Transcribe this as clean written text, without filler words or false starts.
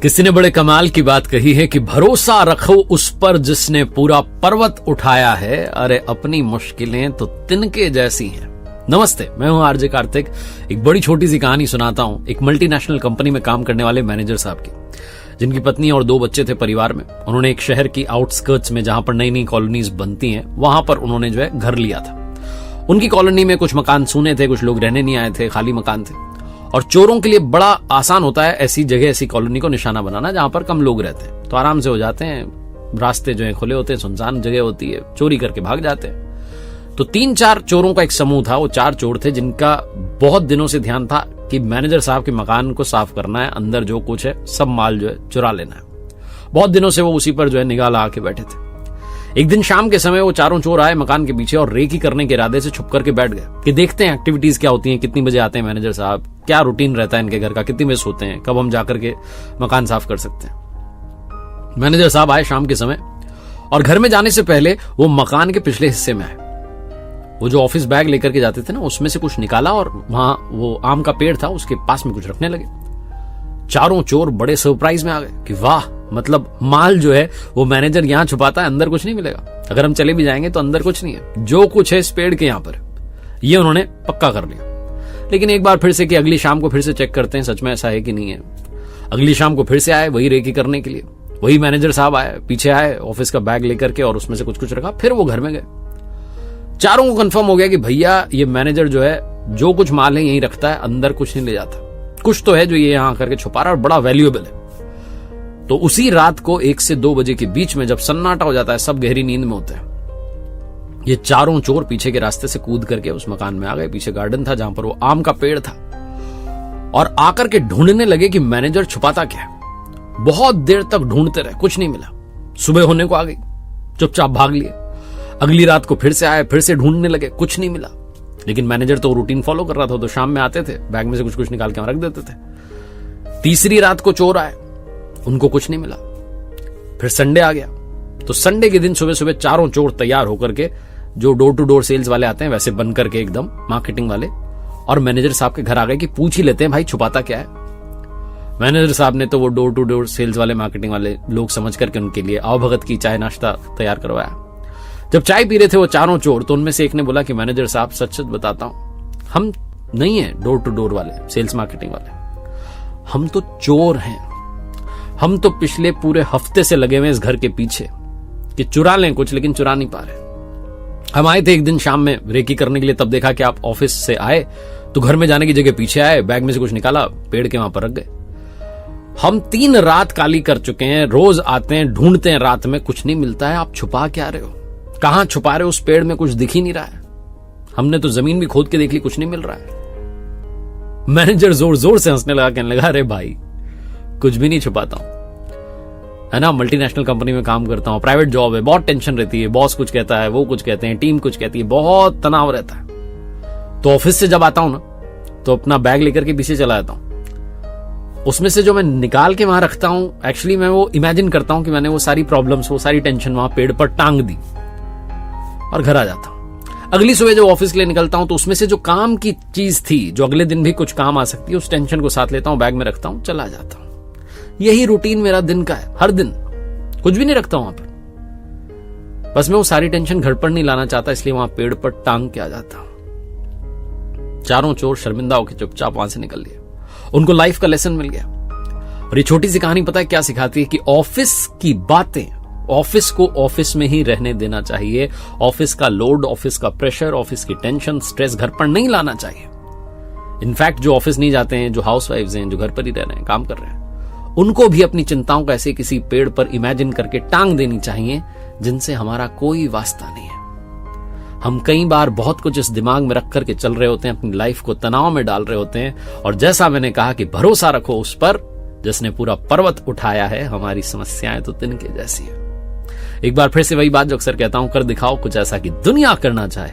किसी ने बड़े कमाल की बात कही है कि भरोसा रखो उस पर जिसने पूरा पर्वत उठाया है, अरे अपनी मुश्किलें तो तिनके जैसी हैं। नमस्ते, मैं हूं आरजे कार्तिक। एक बड़ी छोटी सी कहानी सुनाता हूं एक मल्टीनेशनल कंपनी में काम करने वाले मैनेजर साहब की, जिनकी पत्नी और 2 बच्चे थे परिवार में। उन्होंने एक शहर की आउटस्कर्ट्स में, जहां पर नई नई कॉलोनीज बनती हैं, वहां पर उन्होंने जो है घर लिया था। उनकी कॉलोनी में कुछ मकान सूने थे, कुछ लोग रहने नहीं आए थे, खाली मकान थे। और चोरों के लिए बड़ा आसान होता है ऐसी जगह, ऐसी कॉलोनी को निशाना बनाना जहां पर कम लोग रहते हैं, तो आराम से हो जाते हैं। रास्ते जो है खुले होते हैं, सुनसान जगह होती है, चोरी करके भाग जाते हैं। तो 3-4 चोरों का एक समूह था। वो 4 चोर थे जिनका बहुत दिनों से ध्यान था कि मैनेजर साहब के मकान को साफ करना है, अंदर जो कुछ है सब माल जो है चुरा लेना है। बहुत दिनों से वो उसी पर जो है निगाह लगा के बैठे थे। एक दिन शाम के समय वो चारों चोर आए मकान के पीछे और रेकी करने के इरादे से छुप करके बैठ गए कि देखते हैं एक्टिविटीज क्या होती हैं, कितनी बजे आते हैं मैनेजर साहब, क्या रूटीन रहता है इनके घर का, कितनी बजे सोते हैं, कब हम जाकर के मकान साफ कर सकते हैं। मैनेजर साहब आए शाम के समय और घर में जाने से पहले वो मकान के पिछले हिस्से में आए। वो जो ऑफिस बैग लेकर के जाते थे ना, उसमें से कुछ निकाला और वहां वो आम का पेड़ था, उसके पास में कुछ रखने लगे। चारों चोर बड़े सरप्राइज में आ गए कि वाह, मतलब माल जो है वो मैनेजर यहां छुपाता है, अंदर कुछ नहीं मिलेगा। अगर हम चले भी जाएंगे तो अंदर कुछ नहीं है, जो कुछ है इस पेड़ के यहां पर, ये उन्होंने पक्का कर लिया। लेकिन एक बार फिर से कि अगली शाम को फिर से चेक करते हैं सच में ऐसा है कि नहीं है। अगली शाम को फिर से आए वही रेकी करने के लिए। वही मैनेजर साहब आए, पीछे आए ऑफिस का बैग लेकर के और उसमें से कुछ कुछ रखा। फिर वो घर में गए। चारों को कंफर्म हो गया कि भैया ये मैनेजर जो है जो कुछ माल है यहीं रखता है, अंदर कुछ नहीं ले जाता। कुछ तो है जो ये यहां करके छुपा रहा है और बड़ा वैल्यूएबल है। तो उसी रात को 1 से 2 बजे के बीच में, जब सन्नाटा हो जाता है, सब गहरी नींद में होते हैं, ये चारों चोर पीछे के रास्ते से कूद करके उस मकान में आ गए। पीछे गार्डन था जहां पर वो आम का पेड़ था, और आकर के ढूंढने लगे कि मैनेजर छुपाता क्या है। बहुत देर तक ढूंढते रहे, कुछ नहीं मिला। सुबह होने को आ गई, चुपचाप भाग लिए। अगली रात को फिर से आए, फिर से ढूंढने लगे, कुछ नहीं मिला। लेकिन मैनेजर तो रूटीन फॉलो कर रहा था, तो शाम में आते थे, बैग में से कुछ कुछ निकाल के रख देते थे। तीसरी रात को चोर आए, उनको कुछ नहीं मिला। फिर संडे आ गया, तो संडे के दिन सुबह सुबह चारों चोर तैयार होकर के, जो डोर टू डोर सेल्स वाले आते हैं वैसे बन करके एकदम मार्केटिंग वाले, और मैनेजर साहब के घर आ गए कि पूछ ही लेते हैं भाई छुपाता क्या है। मैनेजर साहब ने तो वो डोर टू डोर सेल्स वाले मार्केटिंग वाले लोग समझ करके उनके लिए आवभगत की चाय नाश्ता तैयार करवाया। जब चाय पी रहे थे वो चारों चोर, तो उनमें से एक ने बोला कि मैनेजर साहब सच सच बताता हूं, हम नहीं है डोर टू डोर वाले सेल्स मार्केटिंग वाले, हम तो चोर हैं। हम तो पिछले पूरे हफ्ते से लगे हुए इस घर के पीछे कि चुरा लें कुछ, लेकिन चुरा नहीं पा रहे। हम आए थे एक दिन शाम में रेकी करने के लिए, तब देखा कि आप ऑफिस से आए तो घर में जाने की जगह पीछे आए, बैग में से कुछ निकाला, पेड़ के वहां पर रख गए। हम 3 रात काली कर चुके हैं, रोज आते हैं, ढूंढते हैं, रात में कुछ नहीं मिलता है। आप छुपा क्या रहे हो, कहां छुपा रहे हो? उस पेड़ में कुछ दिख ही नहीं रहा है। हमने तो जमीन भी खोद के देख ली, कुछ नहीं मिल रहा है। मैनेजर जोर जोर से हंसने लगा, कहने लगा अरे भाई कुछ भी नहीं छुपाता हूं, है ना, मल्टीनेशनल कंपनी में काम करता हूं, प्राइवेट जॉब है, बहुत टेंशन रहती है, बॉस कुछ कहता है, वो कुछ कहते हैं, टीम कुछ कहती है, बहुत तनाव रहता है। तो ऑफिस से जब आता हूं ना, तो अपना बैग लेकर के पीछे चला जाता हूं। उसमें से जो मैं निकाल के वहां रखता हूं, एक्चुअली मैं वो इमेजिन करता हूं कि मैंने वो सारी प्रॉब्लम्स, वो सारी टेंशन वहां पेड़ पर टांग दी और घर आ जाता हूं। अगली सुबह जब ऑफिस के लिए निकलता हूं, तो उसमें से जो काम की चीज थी, जो अगले दिन भी कुछ काम आ सकती है, उस टेंशन को साथ लेता हूं, बैग में रखता हूं, चला जाता हूं। यही रूटीन मेरा दिन का है, हर दिन कुछ भी नहीं रखता वहां पर। बस मैं वो सारी टेंशन घर पर नहीं लाना चाहता, इसलिए वहां पेड़ पर टांग के आ जाता हूं। चारों चोर शर्मिंदा होकर चुपचाप वहां से निकल लिए। उनको लाइफ का लेसन मिल गया। और ये छोटी सी कहानी पता है क्या सिखाती है? कि ऑफिस की बातें, ऑफिस को ऑफिस में ही रहने देना चाहिए। ऑफिस का लोड, ऑफिस का प्रेशर, ऑफिस की टेंशन, स्ट्रेस घर पर नहीं लाना चाहिए। इनफैक्ट जो ऑफिस नहीं जाते हैं, जो हाउसवाइफ्स हैं, जो घर पर ही रह रहे हैं, काम कर रहे हैं, उनको भी अपनी चिंताओं को ऐसे किसी पेड़ पर इमेजिन करके टांग देनी चाहिए जिनसे हमारा कोई वास्ता नहीं है। हम कई बार बहुत कुछ इस दिमाग में रख करके चल रहे होते हैं, अपनी लाइफ को तनाव में डाल रहे होते हैं, और जैसा मैंने कहा कि भरोसा रखो उस पर जिसने पूरा पर्वत उठाया है, हमारी समस्याएं तो तिनके जैसी हैं। एक बार फिर से वही बात जो अक्सर कहता हूं, कर दिखाओ कुछ ऐसा कि दुनिया करना चाहे,